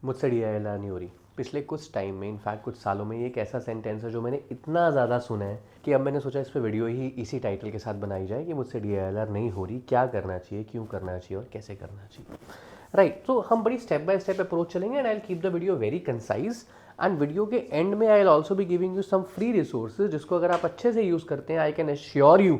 मुझसे DILR नहीं हो रही। पिछले कुछ टाइम में, इनफैक्ट कुछ सालों में, ये एक ऐसा सेंटेंस है जो मैंने इतना ज़्यादा सुना है कि अब मैंने सोचा इस पर वीडियो ही इसी टाइटल के साथ बनाई जाए कि मुझसे DILR नहीं हो रही, क्या करना चाहिए, क्यों करना चाहिए और कैसे करना चाहिए। राइट, तो हम बड़ी स्टेप बाय स्टेप अप्रोच चलेंगे and I will keep the video very concise. And video के एंड में आई विल ऑल्सो भी giving you some free resources जिसको अगर आप अच्छे से यूज़ करते हैं, आई कैन एश्योर यू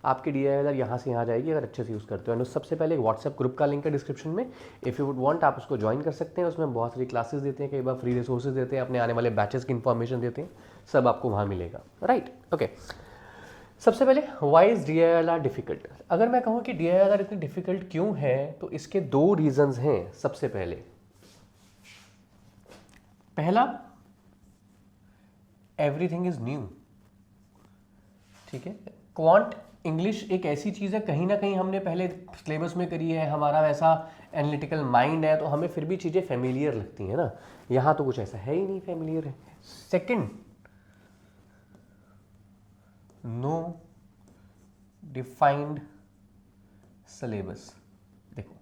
आपकी DILR यहाँ से यहाँ जाएगी अगर अच्छे से यूज़ करते हो। एंड सबसे पहले एक व्हाट्सएप ग्रुप का लिंक है डिस्क्रिप्शन में, इफ़ यू वुड वांट आप उसको ज्वाइन कर सकते हैं। उसमें बहुत सारी क्लासेस देते हैं, कई बार फ्री रिसोर्सेज देते हैं, अपने आने वाले बैचेस की इन्फॉर्मेशन देते हैं, सब आपको वहाँ मिलेगा। Right, okay. सबसे पहले वाई इज DILR डिफिकल्ट। अगर मैं कहूँ कि DILR इतनी डिफिकल्ट क्यों है तो इसके दो रीजंस हैं। सबसे पहला, एवरीथिंग इज न्यू। ठीक है, क्वांट इंग्लिश एक ऐसी चीज़ है, कहीं ना कहीं हमने पहले सिलेबस में करी है, हमारा वैसा एनालिटिकल माइंड है, तो हमें फिर भी चीज़ें फेमिलियर लगती हैं ना। यहाँ तो कुछ ऐसा है ही नहीं, फेमिलियर है। Second, no defined syllabus. देखो,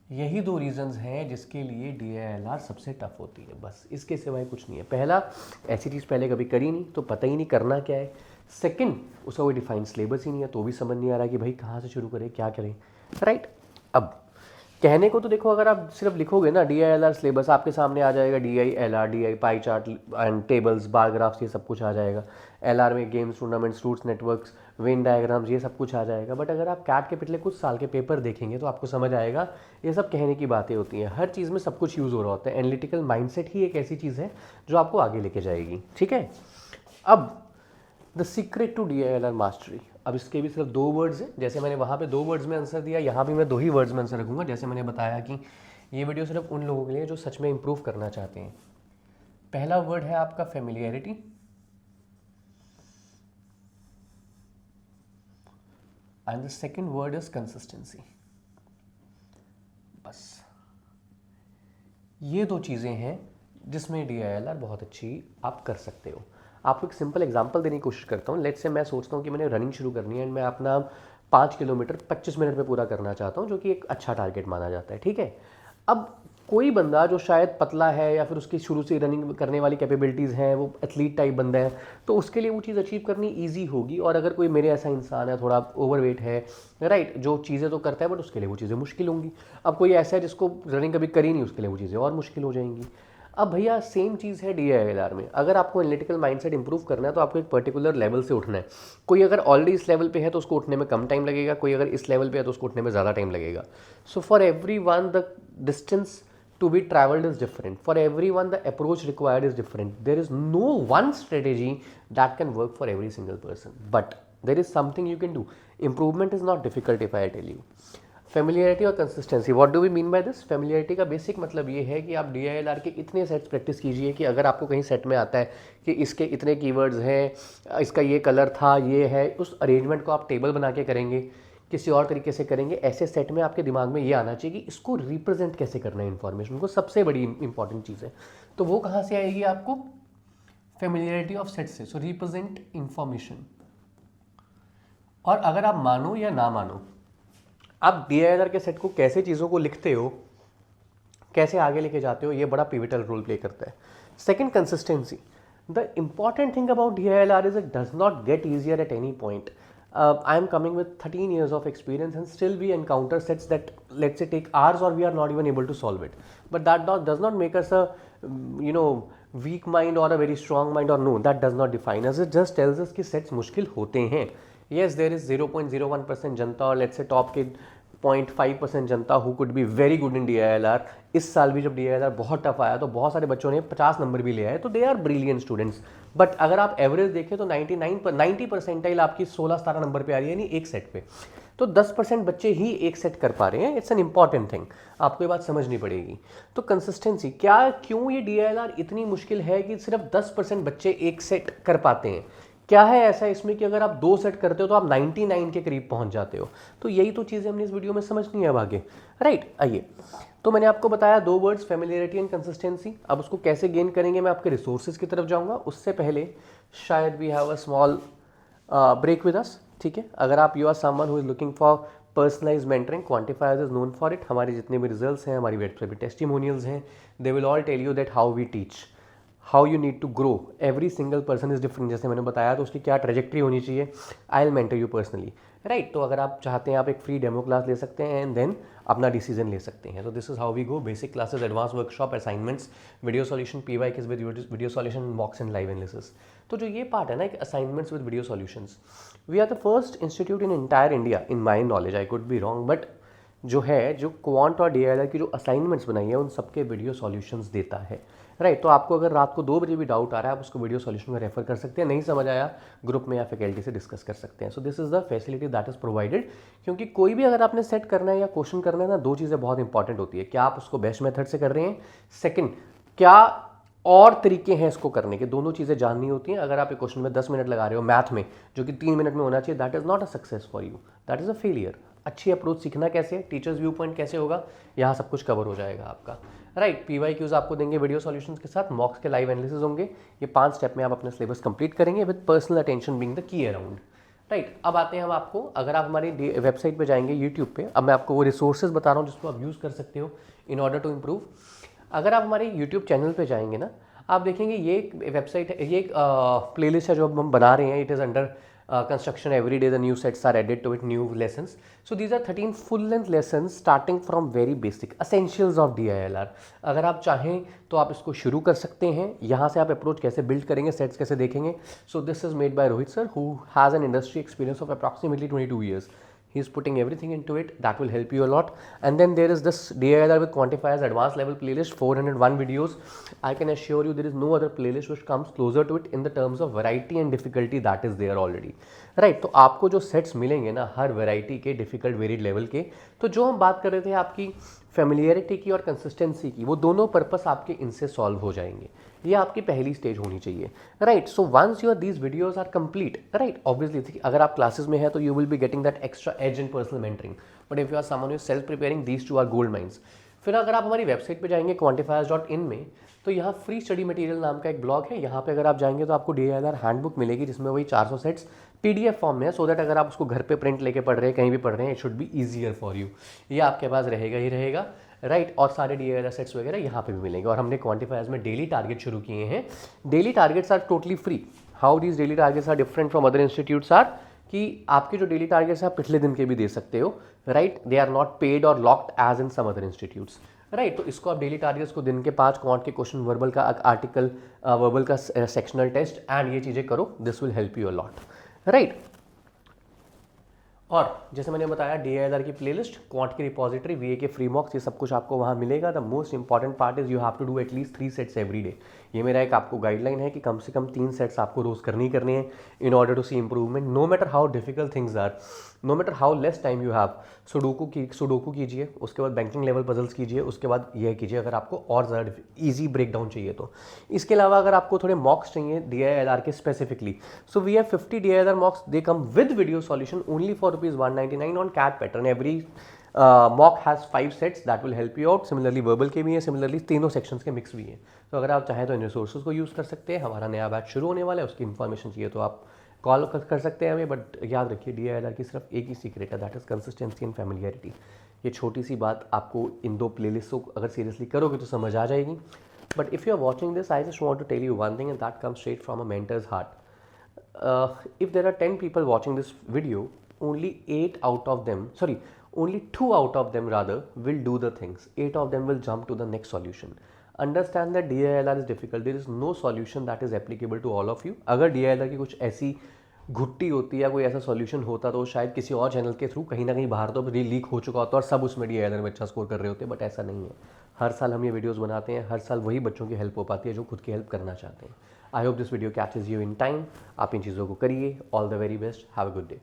यही दो रीजंस हैं जिसके लिए DILR सबसे टफ होती है, बस इसके सिवाय कुछ नहीं है। पहला, ऐसी चीज़ पहले कभी करी नहीं तो पता ही नहीं करना क्या है। सेकंड, उसका कोई डिफाइंड सिलेबस ही नहीं है तो भी समझ नहीं आ रहा कि भाई कहाँ से शुरू करें, क्या करें। राइट, अब कहने को तो देखो, अगर आप सिर्फ लिखोगे ना DILR सिलेबस, आपके सामने आ जाएगा DILR, DI pie chart and tables, bar graphs, ये सब कुछ आ जाएगा। LR में games, tournaments, routes, networks, Venn diagrams, ये सब कुछ आ जाएगा। बट अगर आप कैट के पिछले कुछ साल के पेपर देखेंगे तो आपको समझ आएगा ये सब कहने की बातें होती हैं। हर चीज़ में सब कुछ यूज़ हो रहा होता है। एनालिटिकल माइंडसेट ही एक ऐसी चीज़ है जो आपको आगे लेके जाएगी। ठीक है, अब the secret to DILR mastery. अब इसके भी सिर्फ दो वर्ड्स हैं। जैसे मैंने वहाँ पे दो वर्ड्स में आंसर दिया, यहाँ भी मैं दो ही वर्ड्स में आंसर रखूँगा। जैसे मैंने बताया कि ये वीडियो सिर्फ उन लोगों के लिए जो सच में इंप्रूव करना चाहते हैं। पहला वर्ड है आपका familiarity, and the second word is consistency. बस ये दो चीज़ें हैं जिसमें DILR बहुत अच्छी आप कर सकते हो। आपको एक सिंपल एग्जांपल देने की कोशिश करता हूँ। लेट्स से मैं सोचता हूँ कि मैंने रनिंग शुरू करनी है एंड मैं अपना 5 किलोमीटर 25 मिनट में पूरा करना चाहता हूँ, जो कि एक अच्छा टारगेट माना जाता है। ठीक है, अब कोई बंदा जो शायद पतला है या फिर उसकी शुरू से रनिंग करने वाली कैपेबिलिटीज़ हैं, वो एथलीट टाइप बंदा है, तो उसके लिए वो चीज़ अचीव करनी ईजी होगी। और अगर कोई मेरे ऐसा इंसान है, थोड़ा ओवरवेट है, राइट, जो चीज़ें तो करता है बट उसके लिए वो चीज़ें मुश्किल होंगी। अब कोई ऐसा है जिसको रनिंग कभी करी नहीं, उसके लिए वो चीज़ें और मुश्किल हो जाएंगी। अब भैया सेम चीज़ है DILR में। अगर आपको एनालिटिकल माइंडसेट इंप्रूव करना है तो आपको एक पर्टिकुलर लेवल से उठना है। कोई अगर ऑलरेडी इस लेवल पे है तो उसको उठने में कम टाइम लगेगा, कोई अगर इस लेवल पे है तो उसको उठने में ज़्यादा टाइम लगेगा। So for every one the distance to be traveled is different. For everyone the approach required is different. There is no one strategy that can work for every single person, but there is something you can do. Improvement is not difficult if I tell you. Familiarity और consistency, what do we mean by this? Familiarity का basic मतलब ये है कि आप DILR के इतने sets practice कीजिए कि अगर आपको कहीं सेट में आता है कि इसके इतने कीवर्ड्स हैं, इसका ये कलर था, ये है, उस अरेंजमेंट को आप टेबल बना के करेंगे, किसी और तरीके से करेंगे, ऐसे सेट में आपके दिमाग में ये आना चाहिए कि इसको रिप्रेजेंट कैसे करना है इन्फॉर्मेशन को। सबसे बड़ी इंपॉर्टेंट चीज़ है। तो वो कहाँ से आएगी आपको? फेमिलियरिटी ऑफ सेट से। सो रिप्रेजेंट इंफॉर्मेशन। और अगर आप मानो या ना मानो, आप DILR के सेट को कैसे चीज़ों को लिखते हो, कैसे आगे लेके जाते हो, ये बड़ा पिवटल रोल प्ले करता है। Second, consistency. The important thing about DILR is it does not get easier at any point. I am coming with 13 years of experience and still we encounter sets that, let's say, take hours or we are not even able to solve it. But that does not make us a weak mind or a very strong mind, or no, that does not define us. It just tells us कि sets मुश्किल होते हैं। Yes, there is 0.01% जनता और let's say top के 0.5% जनता who could be very good in DILR। इस साल भी जब DILR बहुत टफ आया तो बहुत सारे बच्चों ने 50 नंबर भी ले आए, तो they are brilliant students. But अगर आप एवरेज देखें तो 90 परसेंटाइल आपकी 16-17 नंबर पे आ रही है, यानी एक सेट पे। तो 10% बच्चे ही एक सेट कर पा रहे हैं। इट्स एन इंपॉर्टेंट थिंग, आपको ये बात समझनी पड़ेगी। तो कंसिस्टेंसी, क्या क्यों ये DILR इतनी मुश्किल है कि सिर्फ 10% बच्चे एक सेट कर पाते हैं? क्या है ऐसा इसमें कि अगर आप 2 सेट करते हो तो आप 99 के करीब पहुंच जाते हो? तो यही तो चीज़ें हमने इस वीडियो में समझनी है अब आगे। राइट, आइए। तो मैंने आपको बताया दो वर्ड्स, फेमिलियरिटी एंड कंसिस्टेंसी। अब उसको कैसे गेन करेंगे, मैं आपके रिसोर्सेज की तरफ जाऊंगा। उससे पहले शायद we have a small break with us. ठीक है, अगर आप you are someone who is looking for personalize mentoring, quantifiers is known for it. हमारे जितने भी रिजल्ट्स हैं, हमारी वेबसाइट पे टेस्टिमोनियल्स हैं, they will all tell you that how we teach, how you need to grow. Every single person is different, जैसे मैंने बताया तो उसकी क्या ट्रेजेक्ट्री होनी चाहिए। I will mentor you personally, right. तो अगर आप चाहते हैं आप एक फ्री डेमो क्लास ले सकते हैं एंड देन अपना डिसीजन ले सकते हैं। तो this is how we go, basic classes, advance workshop, assignments, video solution, PYQs with video solution, mocks and live analysis. तो जो ये पार्ट है ना, एक assignments with video solutions, we are the first institute in entire India, in my knowledge, I could be wrong, but जो है, जो quant और DILR की जो असाइनमेंट्स बनाई है उन सबके वीडियो सॉल्यूशंस देता है, राइट। तो आपको अगर रात को 2 बजे भी डाउट आ रहा है, आप उसको वीडियो सॉल्यूशन में रेफर कर सकते हैं, नहीं समझ आया ग्रुप में या फैकल्टी से डिस्कस कर सकते हैं। So this is the facility that is provided. क्योंकि कोई भी अगर आपने सेट करना है या क्वेश्चन करना है ना, 2 चीज़ें बहुत इंपॉर्टेंट होती है, क्या आप उसको बेस्ट मेथड से कर रहे हैं, सेकेंड क्या और तरीके हैं इसको करने के, दोनों चीज़ें जाननी होती हैं। अगर आप एक क्वेश्चन में 10 मिनट लगा रहे हो मैथ में, जो कि 3 मिनट में होना चाहिए, that is not a success for you, that is a failure. अच्छी अप्रोच सीखना कैसे, टीचर्स व्यू पॉइंट कैसे होगा, यहाँ सब कुछ कवर हो जाएगा आपका, राइट। PYQs आपको देंगे वीडियो सॉल्यूशंस के साथ, मॉक्स के लाइव एनालिसिस होंगे। ये 5 स्टेप में आप अपना सिलेबस कंप्लीट करेंगे with personal attention being the key around, right. अब आते हैं हम आपको, अगर आप हमारी वेबसाइट पे जाएंगे यूट्यूब पे, अब मैं आपको वो रिसोर्सेज बता रहा हूँ जिसको आप यूज़ कर सकते हो इन ऑर्डर टू इम्प्रूव। अगर आप हमारे यूट्यूब चैनल पे जाएंगे ना, आप देखेंगे ये एक वेबसाइट है, ये एक प्लेलिस्ट है जो हम बना रहे हैं। It is under construction every day, the new sets are added to it, new lessons. So these are 13 full length lessons starting from very basic essentials of DILR. अगर आप चाहें तो आप इसको शुरू कर सकते हैं। यहाँ से आप अप्रोच कैसे बिल्ड करेंगे, सेट्स कैसे देखेंगे। So this is made by Rohit sir, who has an industry experience of approximately 22 years. He is putting everything into it. That will help you a lot. And then there is this DILR with quantifiers advanced level playlist, 401 videos. I can assure you there is no other playlist which comes closer to it in the terms of variety and difficulty that is there already. Right. तो आपको जो sets मिलेंगे ना, हर variety के, difficult varied level के, तो जो हम बात कर रहे थे आपकी फेमिलियरिटी की और कंसिस्टेंसी की, वो दोनों पर्पस आपके इनसे सॉल्व हो जाएंगे। ये आपकी पहली स्टेज होनी चाहिए, right. So once your these videos are complete, right, obviously अगर आप क्लासेस में है तो you will be getting that extra edge in personal mentoring, but if you are someone who is self preparing, these two are gold mines. फिर अगर आप हमारी website पे जाएंगे quantifiers.in में, तो यहाँ फ्री स्टडी मटेरियल नाम का एक ब्लॉग है। यहाँ पे अगर आप जाएंगे तो आपको DILR हैंडबुक मिलेगी, जिसमें वही 400 सेट्स PDF फॉर्म में है, सो दैट अगर आप उसको घर पे प्रिंट लेके पढ़ रहे हैं, कहीं भी पढ़ रहे हैं, it should be easier for you. ये आपके पास रहेगा ही रहेगा, राइट। और सारे DILR सेट्स वगैरह यहाँ पे भी मिलेंगे। और हमने क्वांटिफायर्स में डेली टारगेट शुरू किए हैं। Daily targets are totally free. How these daily targets are different from other institutes are, कि आपके जो डेली टारगेट्स आप पिछले दिन के भी दे सकते हो, right. They are not paid और locked as in some other institutes, right. तो इसको आप डेली टारगेट्स को दिन के 5 क्वांट के क्वेश्चन, वर्बल का आर्टिकल, वर्बल का सेक्शनल टेस्ट एंड ये चीज़ें करो, this will help you a lot, right. और जैसे मैंने बताया, DILR की प्लेलिस्ट, क्वांट की रिपोजिटरी, VA के फ्री मॉक्स, ये सब कुछ आपको वहाँ मिलेगा। The most important part is you have to do at least 3 sets every day. ये मेरा एक आपको गाइडलाइन है कि कम से कम 3 सेट्स आपको रोज़ करनी हैं in order to see improvement, no matter how difficult things are, no matter how less time you have. Sudoku कीजिए, उसके बाद बैंकिंग लेवल पजल्स कीजिए, उसके बाद यह कीजिए अगर आपको और ज़्यादा ईजी ब्रेक डाउन चाहिए तो। इसके अलावा अगर आपको थोड़े मॉक्स चाहिए DILR के specifically, so we have 50 DILR mocks, they come with video solution only for ₹199 on CAT pattern. Every mock has 5 sets, that will help you out. Similarly verbal के भी हैं, सिमिलरली तीनों सेक्शंस के मिक्स भी हैं। तो अगर आप चाहें तो इन रिसोर्सेज को यूज़ कर सकते हैं। हमारा नया बैच शुरू होने वाला है, उसकी इन्फॉर्मेशन चाहिए तो आप कॉल कर सकते हैं हमें। बट याद रखिए, DILR की सिर्फ एक ही सीक्रेट है, that is consistency and familiarity. ये छोटी सी बात आपको इन 2 प्लेलिस्टों को अगर सीरियसली करोगे तो समझ आ जाएगी। But if you are watching this, I just want to tell you one thing, and that comes straight from a mentor's heart. If there are 10 people watching this video, only 2 out of them rather will do the things. 8 of them will jump to the next solution. Understand that DILR is difficult. There is no solution that is applicable to all of you. अगर DILR की कुछ ऐसी घुट्टी होती या कोई ऐसा solution होता तो शायद किसी और चैनल के थ्रू कहीं ना कहीं बाहर तो लीक हो चुका होता और सब उसमें DILR में अच्छा स्कोर कर रहे होते, बट ऐसा नहीं है। हर साल हम ये वीडियोस बनाते हैं, हर साल वही बच्चों की हेल्प हो पाती है जो खुद की हेल्प करना चाहते हैं। I hope this video catches you in time. आप इन चीज़ों को करिए। All the very best, have a good day.